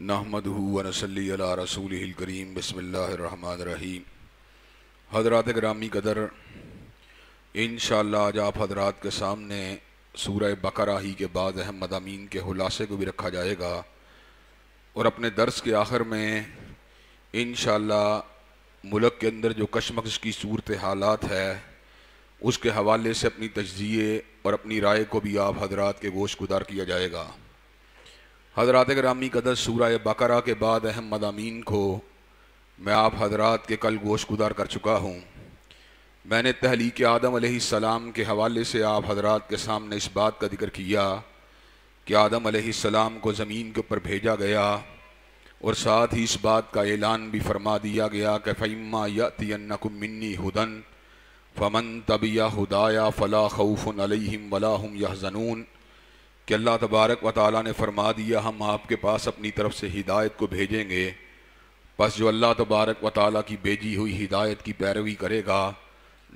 नहमदहु व नसल्ली अला रसूलिहिल करीम बिस्मिल्लाहिर्रहमानिर्रहीम। हज़रात गिरामी कदर, इंशाअल्लाह आज आप हज़रात के सामने सूरह बकरा ही के बाद अहम मज़ामीन के खुलासे को भी रखा जाएगा और अपने दर्स के आखिर में इंशाअल्लाह मुल्क के अंदर जो कशमकश की सूरत हालात है उसके हवाले से अपनी तजज़िये और अपनी राय को भी आप हज़रात के गोश गुदार किया जाएगा। हज़रात गिरामी कदर, सूरह बकरा के बाद अहम मज़ामीन को मैं आप हज़रात के कल गोश गुदार कर चुका हूँ। मैंने तहलीक आदम अलैहिस्सलाम के हवाले से आप हज़रात के सामने इस बात का जिक्र किया कि आदम अलैहिस्सलाम को ज़मीन के ऊपर भेजा गया और साथ ही इस बात का ऐलान भी फरमा दिया गया कि फ़इम्मा यअतियन्नकुम मिन्नी हुदन फ़मन तबिया हुदाया फ़ला खौफ़ुन अलैहिम वला हुम यहज़नून कि अल्लाह तबारक व तआला ने फरमा दिया हम आपके पास अपनी तरफ से हिदायत को भेजेंगे, बस जो अल्लाह तबारक व तआला की भेजी हुई हिदायत की पैरवी करेगा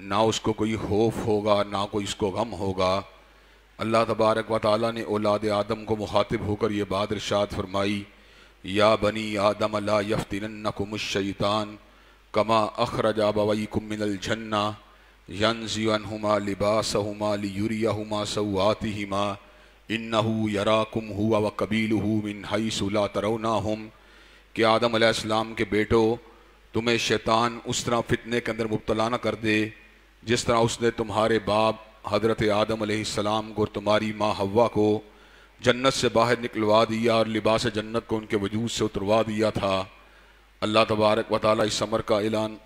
ना उसको कोई खौफ होगा ना कोई उसको गम होगा। अल्लाह तबारक व तआला ने औलाद आदम को मुखातिब होकर ये बात इरशाद फरमाई, या बनी आदम ला यफ्तिनन्नकुमुश शैतान कमा अखरजा अबवैकुम मिनल जन्ना यंज़िउ अन्हुमा लिबासहुमा लियुरियहुमा सौआतिहिमा इन्नहु यराकुम हुवा व कबीलुहु मिन हैसु ला तरौनाहुम कि आदम अलैहिस्सलाम के बेटो, तुम्हें शैतान उस तरह फितने के अंदर मुब्तला न कर दे जिस तरह उसने तुम्हारे बाप हज़रत आदम अलैहिस्सलाम को और तुम्हारी माँ हव्वा को जन्नत से बाहर निकलवा दिया और लिबास जन्नत को उनके वजूद से उतरवा दिया था। अल्लाह तबारक व तआला इस अमर का ऐलान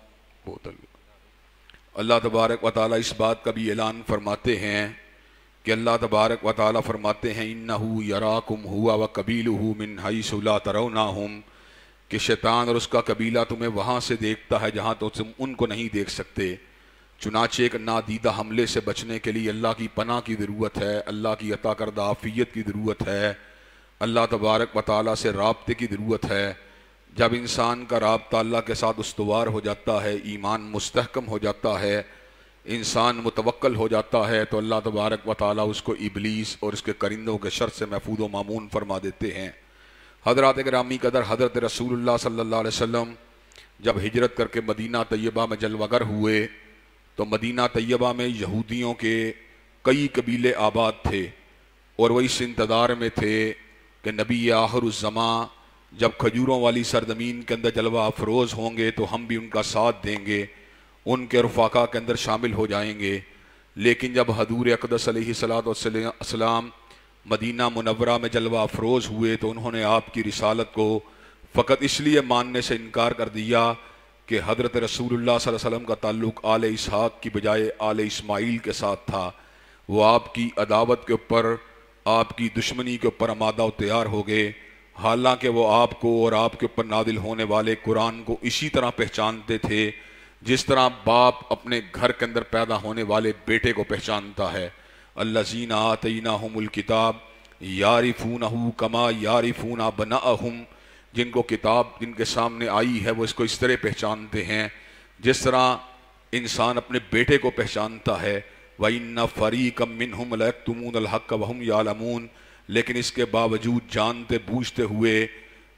अल्लाह तबारक व तआला इस बात का भी ऐलान फरमाते हैं कि अल्लाह तबारक व तआला फरमाते हैं इन्नहु यराकुम हुवा व कबीलुहु मिन हैसु ला तरौनाहुम कि शैतान और उसका कबीला तुम्हें वहाँ से देखता है जहाँ तो तुम उनको नहीं देख सकते। चुनाचे एक नादीदा हमले से बचने के लिए अल्लाह की पनाह की ज़रूरत है, अल्लाह की अता करदा आफ़ियत की ज़रूरत है, अल्लाह तबारक व तआला से राब्ते की ज़रूरत है। जब इंसान का राब्ता अल्लाह के साथ उस्तवार हो जाता है, ईमान मुस्तहकम हो जाता है, इंसान मुतवक्कल हो जाता है, तो अल्लाह तबारक व तआला उसको इबलीस और उसके करिंदों के शर से महफूज व मामून फरमा देते हैं। हज़रात गिरामी कदर, हज़रत रसूलुल्लाह सल्लल्लाहु अलैहि वसल्लम जब हिजरत करके मदीना तैयबा में जलवागर हुए तो मदीना तैयबा में यहूदियों के कई कबीले आबाद थे और वही इस इंतज़ार में थे कि नबी आखिरुज़्ज़मा जब खजूरों वाली सरजमीन के अंदर जलवा अफरोज़ होंगे तो हम भी उनका साथ देंगे, उनके रफ़ाक़ा के अंदर शामिल हो जाएंगे। लेकिन जब हज़ूर अक़दस अलैहिस्सलातु वस्सलाम मदीना मुनव्वरा में जलवा अफरोज़ हुए तो उन्होंने आपकी रिसालत को फ़कत इसलिए मानने से इनकार कर दिया कि हज़रत रसूलुल्लाह सल्लल्लाहु अलैहि वसल्लम का ताल्लुक़ आले इसहाक़ की बजाय आले इस्माईल के साथ था। वो आपकी अदावत के ऊपर, आपकी दुश्मनी के ऊपर आमादा व तैयार हो गए, हालांकि वो आपको और आपके ऊपर नादिल होने वाले कुरान को इसी तरह पहचानते थे जिस तरह बाप अपने घर के अंदर पैदा होने वाले बेटे को पहचानता है। अल्लज़ीना आतैनाहुमुल किताब यारिफूनहु कमा यारिफून अबनाअहुम, जिनको किताब जिनके सामने आई है वो इसको इस तरह पहचानते हैं जिस तरह इंसान अपने बेटे को पहचानता है। व इन्ना फ़रीक़म मिनहुम लयक्तुमूनल हक़्क़ व हुम यालमून, लेकिन इसके बावजूद जानते बूझते हुए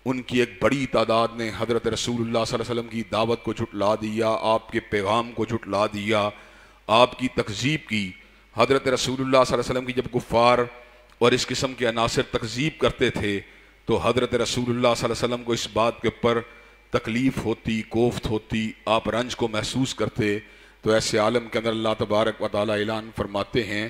उनकी एक बड़ी तादाद ने हज़रत रसूलुल्लाह सल्लल्लाहु अलैहि वसल्लम की दावत को झुटला दिया, आपके पैगाम को झुटला दिया, आपकी तकज़ीब की। हज़रत रसूलुल्लाह सल्लल्लाहु अलैहि वसल्लम की जब कुफ़ार और इस किस्म के अनासिर तकज़ीब करते थे तो हज़रत रसूलुल्लाह सल्लल्लाहु अलैहि वसल्लम को इस बात के ऊपर तकलीफ़ होती, कोफ्त होती, आप रंज को महसूस करते। तो ऐसे आलम के अंदर अल्लाह तबारक व तआला ऐलान फरमाते हैं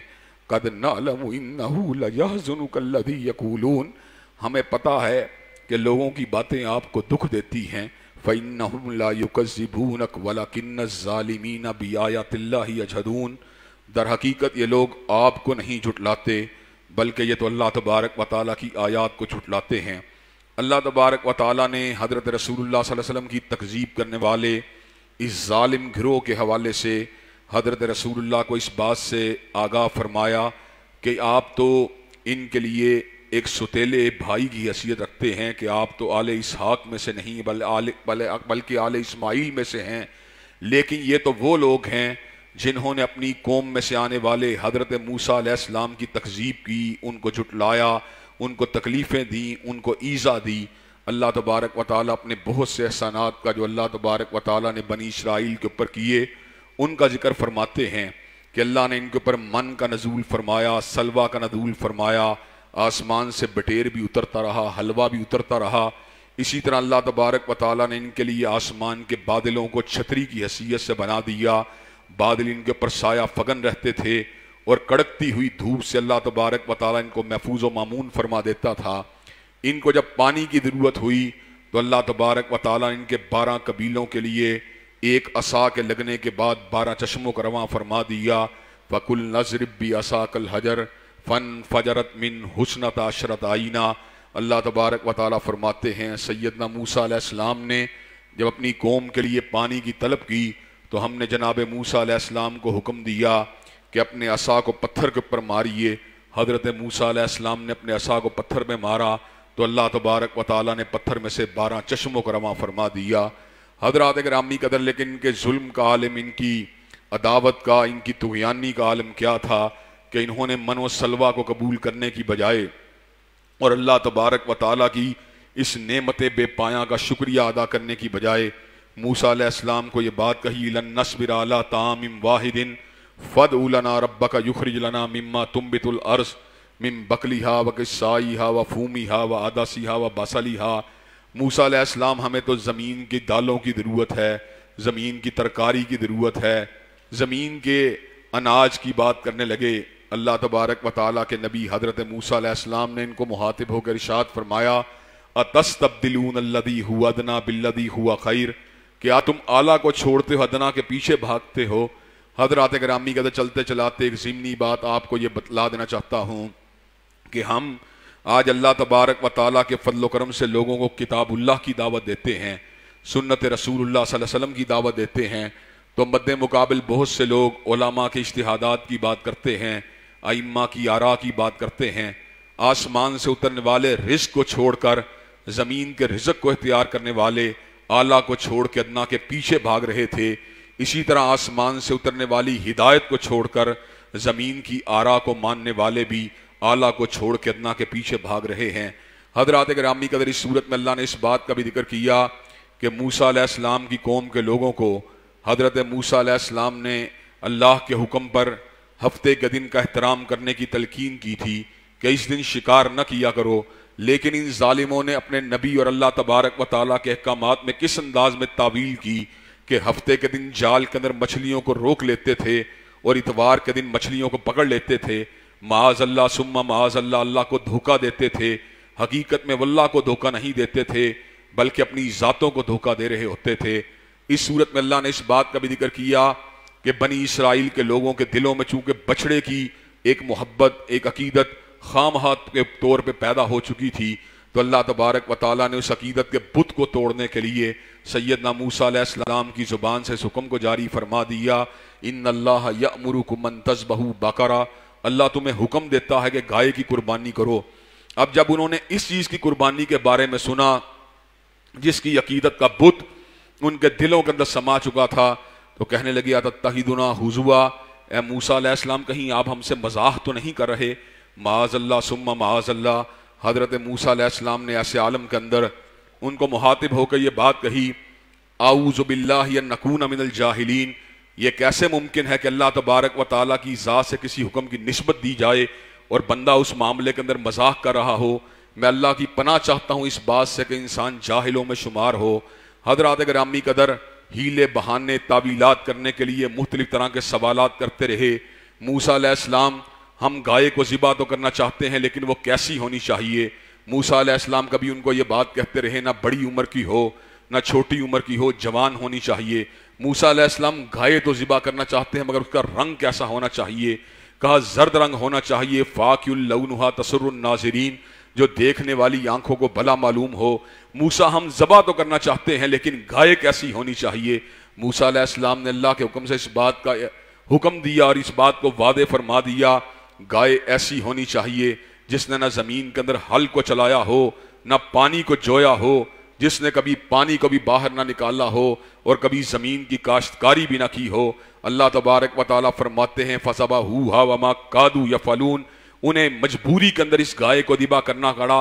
क़द नअलमु इन्नहु लयहज़ुनुकल्लज़ी यक़ूलून, हमें पता है कि लोगों की बातें आपको दुख देती हैं। फ़इन्नहुम ला युकज़्ज़िबूनक वलाकिन्नज़्ज़ालिमीना बिआयातिल्लाहि यजहदून, दर हकीकत ये लोग आपको नहीं झुटलाते बल्कि ये तो अल्लाह तबारक व तआला की आयात को झुटलाते हैं। अल्लाह तबारक व तआला ने हज़रत रसूलुल्लाह सल्लल्लाहु अलैहि वसल्लम की तकज़ीब करने वाले इस ज़ालिम गिरोह के हवाले से हज़रत रसूलुल्लाह को इस बात से आगाह फरमाया कि आप तो इनके लिए एक सुतेले भाई की हैसियत रखते हैं कि आप तो आले इसहाक़ में से नहीं बल्कि आले इस्माईल में से हैं। लेकिन ये तो वो लोग हैं जिन्होंने अपनी कौम में से आने वाले हज़रत मूसा अलैहिस्सलाम की तकज़ीब की, उनको झुटलाया, उनको तकलीफ़ें दी, उनको ईज़ा दी। अल्लाह तबारक व ताला अपने बहुत से एहसानात का जो अल्लाह तबारक व ताला ने बनी इसराइल के ऊपर किए उनका जिक्र फरमाते हैं कि अल्लाह ने इनके ऊपर मन का नज़ूल फरमाया, सलवा का नज़ूल फरमाया, आसमान से बटेर भी उतरता रहा, हलवा भी उतरता रहा। इसी तरह अल्लाह तबारक व ताला ने इनके लिए आसमान के बादलों को छतरी की हैसियत से बना दिया। बादल इनके ऊपर साया फगन रहते थे और कड़कती हुई धूप से अल्लाह तबारक व ताला इनको महफूज व मामून फरमा देता था। इनको जब पानी की ज़रूरत हुई तो अल्लाह तबारक व ताला इनके 12 कबीलों के लिए एक असा के लगने के बाद 12 चश्मों का रवां फरमा दिया। फ़कुल नज़रिब बि असाकल हजर फ़न फ़जरत मिन हुस्नत अशरत आईना। अल्लाह तबारक व ताला फरमाते हैं सैयदना मूसा अलैहिस्सलाम ने जब अपनी कौम के लिए पानी की तलब की तो हमने जनाब मूसा अलैहिस्सलाम को हुक्म दिया कि अपने असा को पत्थर के ऊपर मारिए। हज़रत मूसा अलैहिस्सलाम ने अपने असा को पत्थर में मारा तो अल्लाह तबारक व ताला ने पत्थर में से 12 चश्मों को रवां फरमा दिया। हज़रात गिरामी कदर, लेकिन इनके जुल्म का आलम, इनकी अदावत का, इनकी तुग़यानी का आलम क्या था कि इन्होंने मनो सलवा को कबूल करने की बजाय और अल्लाह तबारक व ताला की इस नेमत बेपाया का शुक्रिया अदा करने की बजाय मूसा अलैहिस्सलाम को ये बात कही लन नस्बिर अला तामिम वाहिदिन फदउ लना रब्बका युखरिज लना मिम्मा तुम्बितुल अर्ज़ मिन बकलिहा व किस्साइहा व फूमिहा व आदासिहा व बसलिहा। मूसा अलैहिस्सलाम, हमें तो ज़मीन की दालों की ज़रूरत है, ज़मीन की तरकारी की ज़रूरत है। ज़मीन के अनाज की बात करने लगे। अल्लाह तबारक व ताला के नबी हज़रत मूसा अलैहिस्सलाम ने इनको मुहातिब होकर इरशाद फरमाया अतस्तब्दिलून अल्लज़ी हुवा अदना बिल्लज़ी हुवा खैर, क्या तुम आला को छोड़ते हो, अदना के पीछे भागते हो। हज़रात गिरामी कहते चलते चलाते एक ज़िमनी बात आपको ये बतला देना चाहता हूँ कि हम आज अल्लाह तबारक व ताला के फजल करम से लोगों को किताबुल्लाह की दावत देते हैं, सुन्नत रसूलुल्लाह सल्लल्लाहु अलैहि वसल्लम की दावत देते हैं, तो मद्दे मुकाबिल बहुत से लोग उलमा के इज्तिहादात की बात करते हैं, अइम्मा की आरा की बात करते हैं। आसमान से उतरने वाले रिज़्क़ को छोड़कर ज़मीन के रिज़्क़ को इख्तियार करने वाले आला को छोड़ के अदना के पीछे भाग रहे थे। इसी तरह आसमान से उतरने वाली हिदायत को छोड़कर ज़मीन की आरा को मानने वाले भी आला को छोड़ के अदना के पीछे भाग रहे हैं। हज़रात गिरामी कदर, इस सूरत में अल्लाह ने इस बात का भी जिक्र किया कि मूसा अलैहिस्सलाम की कौम के लोगों को हज़रत मूसा अलैहिस्सलाम ने अल्लाह के हुक्म पर हफ्ते के दिन का एहतराम करने की तलकीन की थी कि इस दिन शिकार न किया करो। लेकिन इन जालिमों ने अपने नबी और अल्लाह तबारक व ताला के अहकामात में किस अंदाज में तावील की कि हफ्ते के दिन जाल के अंदर मछलियों को रोक लेते थे और इतवार के दिन मछलियों को पकड़ लेते थे। माअज़ल्लाह सुम्मा माअज़ल्लाह, अल्लाह को धोखा देते थे। हकीकत में वल्लाह को धोखा नहीं देते थे बल्कि अपनी ज़ातों को धोखा दे रहे होते थे। इस सूरत में अल्लाह ने इस बात का भी जिक्र किया कि बनी इसराइल के लोगों के दिलों में चूंकि बछड़े की एक मोहब्बत, एक अकीदत खामहा के तौर पे पैदा हो चुकी थी, तो अल्लाह तबारक व ताला ने उस अकीदत के बुत को तोड़ने के लिए सैयदना मूसा अलैहिस्सलाम की ज़ुबान से इस हुक्म को जारी फरमा दिया इन्नल्लाह यअमुरुकुम अन तज़बहू बकरा, अल्लाह तुम्हें हुक्म देता है कि गाय की कुर्बानी करो। अब जब उन्होंने इस चीज़ की कुर्बानी के बारे में सुना जिसकी अकीदत का बुत उनके दिलों के अंदर समा चुका था, तो कहने लगे अतत्तहिदुना हुज़ुआ, ए मूसा अलैहिस्सलाम कहीं आप हमसे मजाक तो नहीं कर रहे। माअज़ल्लाह सुम्मा माअज़ल्लाह, हज़रत मूसा अलैहिस्सलाम ने ऐसे आलम के अंदर उनको मुहातिब होकर ये बात कही आऊज़ु बिल्लाहि अन नकूना मिनल जाहिलीन, ये कैसे मुमकिन है कि अल्लाह तबारक व ताला की ज़ात से किसी हुक्म की निस्बत दी जाए और बंदा उस मामले के अंदर मजाक कर रहा हो। मैं अल्लाह की पनाह चाहता हूँ इस बात से कि इंसान जाहिलों में शुमार हो। हज़रात गिरामी कदर, हीले बहाने तावीलात करने के लिए मुख्तलिफ तरह के सवालात करते रहे। मूसा अलैहिस्सलाम, हम गाय को ज़िबा तो करना चाहते हैं लेकिन वो कैसी होनी चाहिए। मूसा अलैहिस्सलाम कभी उनको ये बात कहते रहे ना बड़ी उम्र की हो ना छोटी उम्र की हो, जवान होनी चाहिए। मूसा अलैहिस्सलाम गाय तो ज़िबा करना चाहते हैं मगर उसका रंग कैसा होना चाहिए। कहा जर्द रंग होना चाहिए, फ़ाक़िउल लौनुहा तसुर्रुन नाज़िरीन, जो देखने वाली आंखों को भला मालूम हो। मूसा, हम ज़बा तो करना चाहते हैं लेकिन गाय कैसी होनी चाहिए। मूसा अलैहिस्सलाम ने अल्लाह के हुक्म से इस बात का हुक्म दिया और इस बात को वादे फरमा दिया, गाय ऐसी होनी चाहिए जिसने न ज़मीन के अंदर हल को चलाया हो न पानी को जोया हो, जिसने कभी पानी को भी बाहर ना निकाला हो और कभी ज़मीन की काश्तकारी भी ना की हो। अल्लाह तबारक व ताला फरमाते हैं फ़ज़बहूहा वमा कादू यफ़अलून, उन्हें मजबूरी के अंदर इस गाय को ज़िबा करना पड़ा।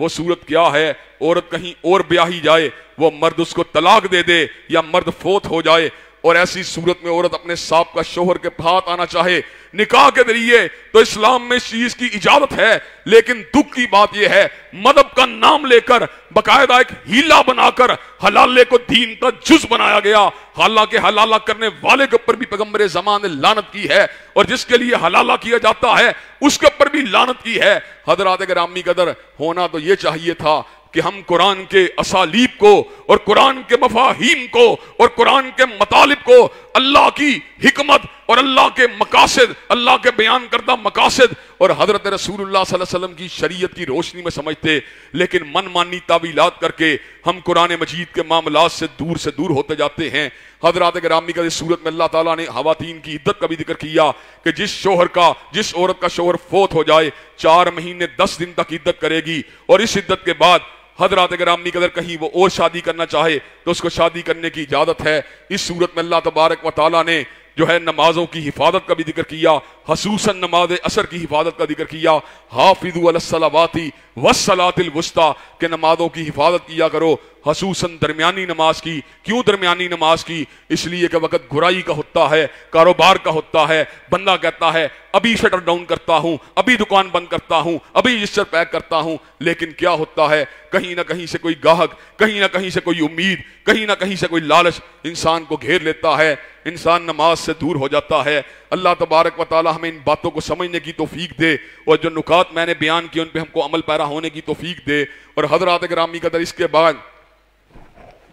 वो सूरत क्या है, औरत कहीं और ब्याही जाए, वो मर्द उसको तलाक दे दे या मर्द फोत हो जाए और ऐसी सूरत में औरत अपने साबका शोहर के हाथ आना चाहे निकाह के जरिए, तो इस्लाम में इस चीज की इजाजत है। लेकिन दुख की बात यह है, मदहब का नाम लेकर बाकायदा एक हीला बनाकर हलाले को दीन का जुज बनाया गया। हालांकि हलाला करने वाले के ऊपर भी पैगंबर ज़मान ने लानत की है और जिसके लिए हलाला किया जाता है उसके ऊपर भी लानत की है। हजरात गिरामी कदर, होना तो ये चाहिए था कि हम कुरान के असालीब को और कुरान के मफाहीम को और कुरान के मतालिब को, अल्लाह की हिकमत और अल्लाह के मकासद, अल्लाह के बयान करदा मकासद और हजरत रसूलुल्लाह सल्लल्लाहु अलैहि वसल्लम की शरीयत की रोशनी में समझते। लेकिन मनमानी तावीलात करके हम कुरान मजीद के मामलात से दूर होते जाते हैं। हजरात गिरामी का इस सूरत में अल्लाह ताला ने खवातीन की इद्दत का भी जिक्र किया कि जिस औरत का शोहर फोत हो जाए 4 महीने 10 दिन तक इद्दत करेगी और इस इद्दत के बाद हजरात गिरामी अगर कहीं वो और शादी करना चाहे तो उसको शादी करने की इजाजत है। इस सूरत में अल्लाह तबारक व तआला ने जो है नमाजों की हिफाजत का भी जिक्र किया, खसूसन नमाज असर की हिफाजत का जिक्र किया। हाफिज़ू अलस्सलावाति वस्सलातिल वुस्ता के नमाजों की हिफाजत किया करो, खसूसन दरमियानी नमाज की। क्यों दरमियानी नमाज की? इसलिए कि वक्त गुराई का होता है, कारोबार का होता है। बंदा कहता है अभी शटर डाउन करता हूं, अभी दुकान बंद करता हूं, अभी रजिस्टर पैक करता हूं, लेकिन क्या होता है, कहीं ना कहीं से कोई गाहक, कहीं ना कहीं से कोई उम्मीद, कहीं ना कहीं से कोई लालच इंसान को घेर लेता है, इंसान नमाज से दूर हो जाता है। अल्लाह तबारक व तआला हमें इन बातों को समझने की तौफीक दे और जो नुकात मैंने बयान किए उन पे हमको अमल पैरा होने की तौफीक दे। और हजरात गिरामी कदर, इसके बाद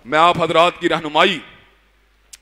मैं आप हजरात की रहनुमाई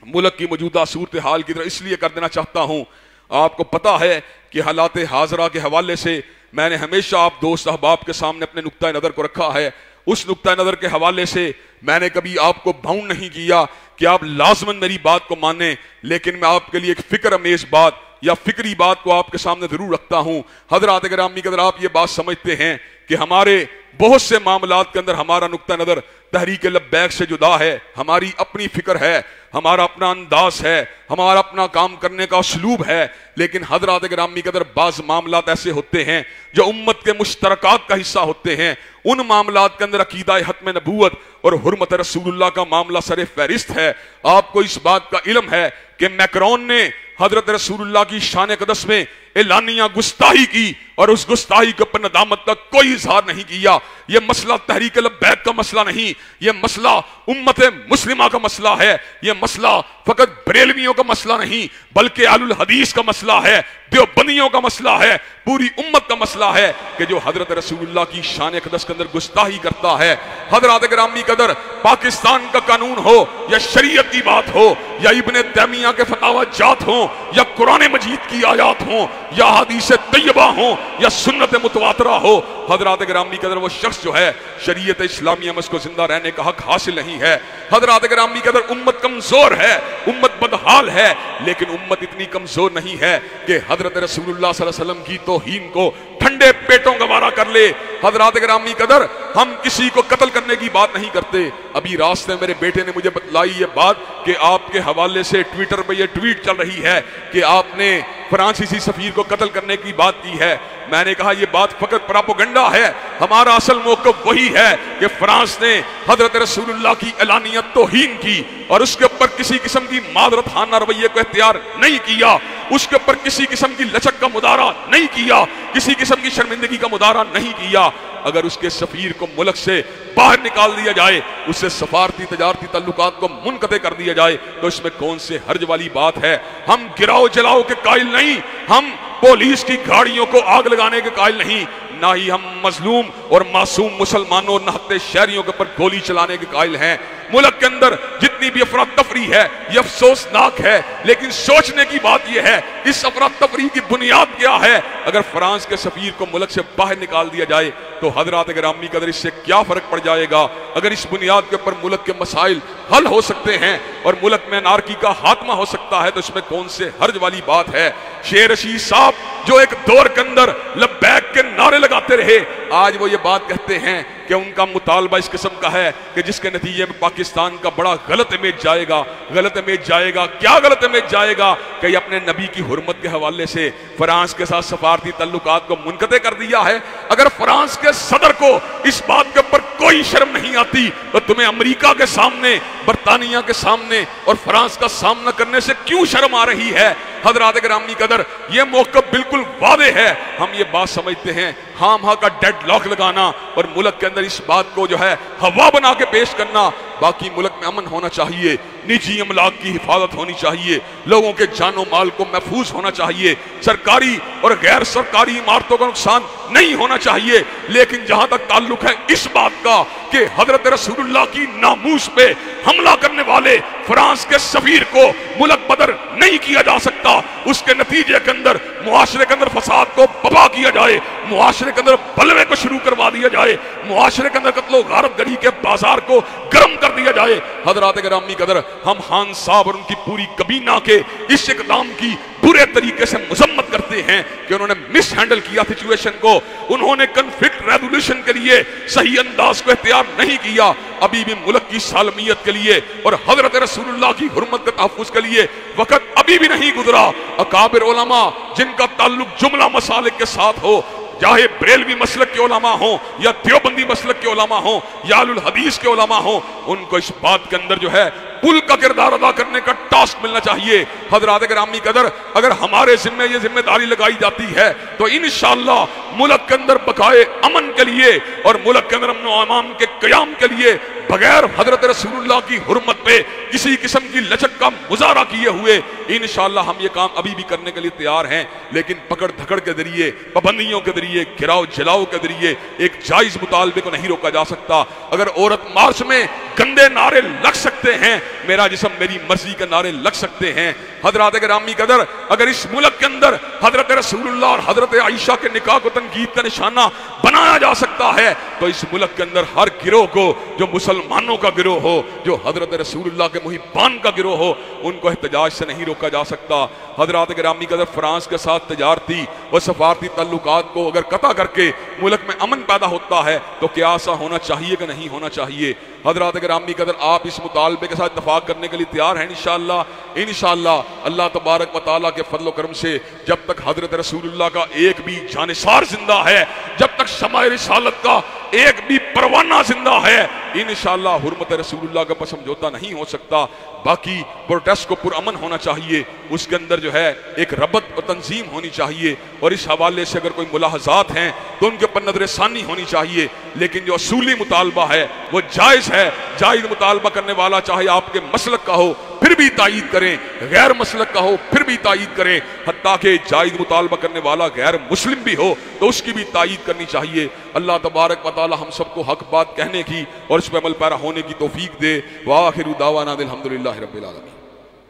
मुल्क की मौजूदा सूरत हाल की तरह इसलिए कर देना चाहता हूँ। आपको पता है कि हालात हाजरा के हवाले से मैंने हमेशा आप दोस्त अहबाब के सामने अपने नुक्ता नज़र को रखा है। उस नुक्ता नज़र के हवाले से मैंने कभी आपको बाउंड नहीं किया कि आप लाजमन मेरी बात को माने, लेकिन मैं आपके लिए एक फिक्र अमेज बात या फिक्री बात को आपके सामने जरूर रखता हूँ। हजरात गिरामी अगर आप ये बात समझते हैं कि हमारे बहुत से मामलात के अंदर हमारा नुक्ता नज़र तहरीक लब्बैक से जुदा है, हमारी अपनी फिक्र है, हमारा अपना अंदाज है, हमारा अपना काम करने का उसलूब है, लेकिन हजरात गिरामी के अंदर बाज़ मामलात ऐसे होते हैं जो उम्मत के मुश्तरकात का हिस्सा होते हैं। उन मामलात के अंदर अकीदा हत्म नबूवत और हुर्मत रसूलुल्लाह का मामला सरे फहरिस्त है। आपको इस बात का इल्म है कि मैक्रोन ने हजरत रसूलुल्लाह की शान कदस में एलानिया गुस्ताही की और उस गुस्ताही के ऊपर नदामत का कोई इजहार नहीं किया। यह मसला तहरीक लब्बैक का मसला नहीं, यह मसला उम्मत मुस्लिमा का मसला है, यह मसला फकत बरेलवियों का मसला नहीं बल्कि अहलुल हदीस का मसला है, देवबंदियों का मसला है, पूरी उम्मत का मसला है कि जो हजरत रसूलुल्लाह की शान कदस के अंदर गुस्ताही करता है। हजरत गिरामी कदर, पाकिस्तान का कानून हो या शरीयत की बात हो या इब्ने तैमिया के फतावा जात हो या कुरान मजीद की आयात हो या हदीस तैयबा हो या सुन्नत मुतवातरा हो, हजरत गिरामी कदर वो शख्स जो है शरीयत इस्लामिया में उसको जिंदा रहने का हक हासिल नहीं है। हजरत गिरामी कदर, उम्मत कमजोर है, उम्मत बदहाल है, लेकिन उम्मत इतनी कमजोर नहीं है कि हजरत रसूलुल्लाह सल्लल्लाहु अलैहि वसल्लम की तौहीन को ठंडे पेटों गवारा कर ले। हजरत गिरामी कदर, हम किसी को कत्ल करने की बात नहीं करते। अभी रास्ते में मेरे बेटे ने मुझे बतलाई ये बात कि आपके हवाले से ट्विटर पे ये ट्वीट चल रही है कि आपने फ्रांसीसी सफीर को कत्ल करने की बात की है। मैंने कहा यह बात फकत प्रोपेगेंडा है, हमारा असल मौक़िफ़ वही है कि फ्रांस ने हजरत रसूलुल्लाह की एलानियत तौहीन की और उसके ऊपर किसी किस्म की मादरत खाना रवैये को इख्तियार नहीं किया, उसके ऊपर किसी किस्म की लचक का मुदारा नहीं किया, किसी किस्म की शर्मिंदगी का मुदारा नहीं किया। अगर उसके सफीर को मुल्क से बाहर निकाल दिया जाए, उससे सफारती तजारती तल्लुकात को मुनक़ते कर दिया जाए, तो इसमें कौन से हर्ज वाली बात है? हम गिराओ जलाओ के कायल नहीं, हम पुलिस की गाड़ियों को आग लगाने के कायल नहीं, ना ही हम मजलूम और मासूम मुसलमानों और नहत्ते शहरियों के ऊपर गोली चलाने के कायल हैं। मुल्क के अंदर जितनी भी अफरा तफरी है ये अफसोसनाक है, लेकिन सोचने की बात यह है इस अफरा तफरी की बुनियाद क्या है? अगर फ्रांस के सफीर को मुल्क से बाहर निकाल दिया जाए तो हजरात गिरामी कदर इससे क्या फर्क पड़ जाएगा? अगर इस बुनियाद के ऊपर मुल्क के मसाइल हल हो सकते हैं और मुल्क में अनारकी का खात्मा हो सकता है तो इसमें कौन से हर्ज वाली बात है? शेर रशीद साहब जो एक दौर के अंदर लब्बैक के नारे लगाते रहे, आज वो ये बात कहते हैं कि उनका मुतालबा इस किस्म का है कि जिसके नतीजे में पाकिस्तान का बड़ा गलत इमेज जाएगा। गलत इमेज जाएगा, क्या गलत इमेज जाएगा कि अपने नबी की हुर्मत के हवाले से फ्रांस के साथ सफारती तल्लुकात को मुनक़ते कर दिया है। अगर फ्रांस के सदर को इस बात के ऊपर कोई शर्म नहीं आती तो तुम्हें अमेरिका के सामने, बरतानिया के सामने और फ्रांस का सामना करने से क्यों शर्म आ रही है? हजरात गिरामी कदर, ये मौक़िफ़ बिल्कुल वादे है। हम ये बात समझते हैं, हाँ वहाँ का डेड लॉक लगाना और मुल्क के अंदर इस बात को जो है हवा बना के पेश करना, बाकी मुल्क में अमन होना चाहिए, निजी अमलाक की हिफाजत होनी चाहिए, लोगों के जानो माल को महफूज होना चाहिए, सरकारी और गैर सरकारी इमारतों का नुकसान नहीं होना चाहिए। लेकिन जहां तक ताल्लुक है इस बात का कि हजरत रसूलुल्लाह की नामूस पे हमला करने वाले फ्रांस के सफीर को मुल्क बदर नहीं किया जा सकता, उसके नतीजे के अंदर मुआशरे के अंदर फसाद को बपा किया जाए, मुआशरे के अंदर बलवे को शुरू करवा दिया जाए, मुआशरे के अंदर कत्लो गारत गरी के बाजार को गर्म कर दिया जाए। हजरात गिरामी कदर, हम खान साहब और उनकी पूरी कबीना के इस इक़दाम की बुरे तरीके से मजम्मत करते हैं कि उन्होंने मिस हैंडल किया सिचुएशन को, उन्होंने कन्फ्लिक्ट रेजोल्यूशन के लिए सही अंदाज को इख्तियार नहीं किया। अभी भी मुल्क की सालमियत के लिए और हजरत रसूलुल्लाह की हुर्मत के तहफ़्फ़ुज़ के लिए वक़्त अभी भी नहीं गुजरा। अकाबिर उलमा जिनका ताल्लुक जुमला मसालिक के साथ हो, चाहे बरेलवी मसलक के उलमा हो या देवबंदी मसलक के उलमा हो या अहलुल हदीस के उलमा हो, उनको इस बात के अंदर जो है पुल का किरदार अदा करने का टास्क मिलना चाहिए। हजरात गिरामी कदर, अगर हमारे जिम्मे ये जिम्मेदारी लगाई जाती है तो इंशाअल्लाह मुल्क के अंदर बकाए अमन के लिए और मुल्क के अंदर अमन व अमान के क़याम के लिए बगैर हजरत रसूलुल्लाह की हुर्मत पे किसी किस्म की लचक का मुजाहरा किए हुए इंशाअल्लाह हम ये काम अभी भी करने के लिए तैयार हैं। लेकिन पकड़ धकड़ के जरिए, पाबंदियों के जरिए, गिराव जलाओ के जरिए एक जायज मुतालबे को नहीं रोका जा सकता। अगर औरत मार्च में गंदे नारे लग सकते हैं, मेरा जिस्म मेरी मर्जी के नारे लग सकते हैं। हजरत गिरामी कदर, अगर इस मुल्क के अंदर हजरत रसूलुल्लाह और हजरत आयशा के निकाह को तनकीद का निशाना बनाया जा सकता है तो इस मुल्क के अंदर हर गिरोह को, जो मुसलमानों का गिरोह हो, जो हजरत रसूलुल्लाह के मुहिब्बान का गिरोह हो, उनको एहतजाज से नहीं रोका जा सकता। हजरत गिरामी कदर, फ्रांस के साथ तजारती व सफारती ताल्लुकात को अगर कता करके मुल्क में अमन पैदा होता है तो क्या ऐसा होना चाहिए कि नहीं होना चाहिए? हजरत गिरामी कदर, आप इस मुतालबे के साथ इत्तफाक करने के लिए तैयार हैं इंशाअल्लाह। इंशाअल्लाह अल्लाह तबारक व तआला के फजल करम से जब तक हजरत रसूलुल्लाह का एक भी जानिसार जिंदा है, जब तक शमाए रिसालत का एक भी परवाना जिंदा है, इंशाअल्लाह हुर्मत रसूलुल्लाह का पर समझौता नहीं हो सकता। बाकी प्रोटेस्ट को पुरअमन होना चाहिए, उसके अंदर जो है एक रबत और तंजीम होनी चाहिए और इस हवाले से अगर कोई मुलाहजात हैं तो उनके ऊपर नजरसानी होनी चाहिए। लेकिन जो असूली मुतालबा है वो जायज़ है। जायज़ मुतालबा करने वाला चाहे आपके मसलक का हो फिर भी तायीद करें, गैर मसलक का हो फिर भी तायीद करें, हत्ता कि जायज़ मुतालबा करने वाला गैर मुस्लिम भी हो तो उसकी भी तायीद करनी चाहिए। अल्लाह तबारक व तआला हम सबको हक बात कहने की और इस पर अमल पैरा होने की तौफीक दे। व आखिरु दावाना अल्हम्दुलिल्लाहि रब्बिल आलमीन।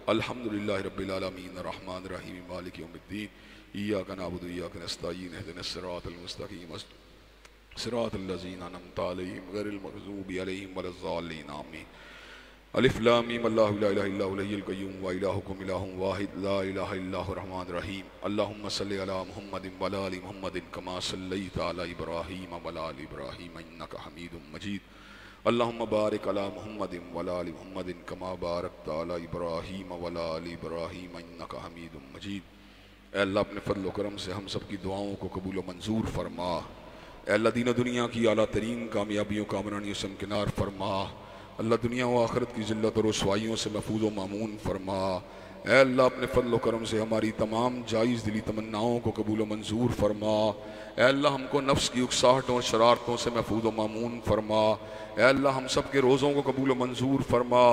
अल्हम्दुलिल्लाहि रब्बिल आलमीन अर्रहमानिर रहीम मालिकि यौमिद्दीन इय्याका नअबुदु व इय्याका नस्तईन इहदिनस सिरातल मुस्तकीम सिरातल लज़ीना अनअमता अलैहिम गैरिल मग़ज़ूबि अलैहिम वलज़्ज़ालिन आमीन। अलिफ लाम मीम अल्लाहु ला इलाहा इल्ला हुवल हय्युल क़य्यूम व इलाहुकुम इलाहुन वाहिद ला इलाहा इल्ला हुवर रहमानिर रहीम। अल्लाहुम्मा सल्लि अला मुहम्मदिन व अला आलि मुहम्मदिन कमा सल्लैता अला इब्राहीम व अला आलि इब्राहीम इन्नका हमीदुम मजीद। अल्लाहुम्मा बारिक अला मुहम्मदिन व अला आलि मुहम्मदिन कमा बारकता अला इब्राहीम व अला आलि इब्राहीम इन्नका हमीदुम मजीद। ऐ अल्लाह, अपने फजल व करम से हम सब की दुआओं को कबूल व मंजूर फरमा। ऐ अल्लाह, दीन दुनिया की आला तरीन कामयाबियों कामरानियों से हमकिनार फरमा। अल्लाह, दुनिया व आखिरत की ज़िल्लत और रुसवाइयों से महफूज व मामून फरमा। ऐ अल्लाह, अपने फजल व करम से हमारी तमाम जायज़ दिली तमन्नाओं को कबूल व मंजूर फरमा। ऐ अल्लाह, हमको नफ्स की उकसाहटों और शरारतों से महफूज व मामून फरमा। ऐ अल्लाह, हम सब के रोज़ों को कबूल व मंजूर फरमा।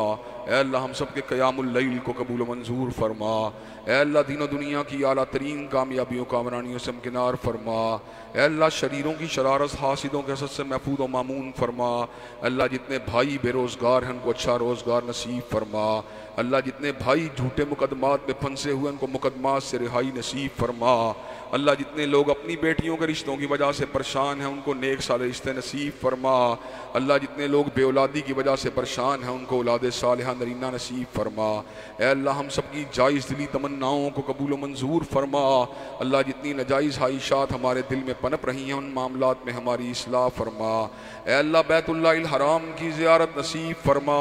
ऐ अल्लाह, हम सब के क़यामुल लैल को कबूल व मंजूर फरमा। ऐ अल्लाह, दीन दुनिया की आला तरीन कामयाबियों कामरानियों से हमकिनार फरमा। ऐ अल्लाह, शरीरों की शरारत हासिदों के हसद से महफूज व मामून फरमा। अल्लाह, जितने भाई बेरोज़गार हैं उनको अच्छा रोज़गार नसीब फरमा। अल्लाह, जितने भाई झूठे मुकदमात में फंसे हुए उनको मुकदमात से रिहाई नसीब फरमा। अल्लाह, जितने लोग अपनी बेटियों के रिश्तों की वजह से परेशान हैं उनको नेक साले रिश्ते नसीब फरमा। अल्लाह, जितने लोग बेऔलादी की वजह से परेशान हैं उनको औलाद सालिहा नरीना नसीब फरमा। ऐ अल्लाह, हम सब की जायज़ दिली तमन्नाओं को कबूल मंजूर फरमा। अल्लाह, जितनी नाजायज़ ख्वाहिशात हमारे दिल में पनप रही हैं उन मामलात में हमारी इस्लाह फरमा। ऐ अल्लाह, बैतुल्लाहिल हराम की ज़ियारत नसीब फरमा।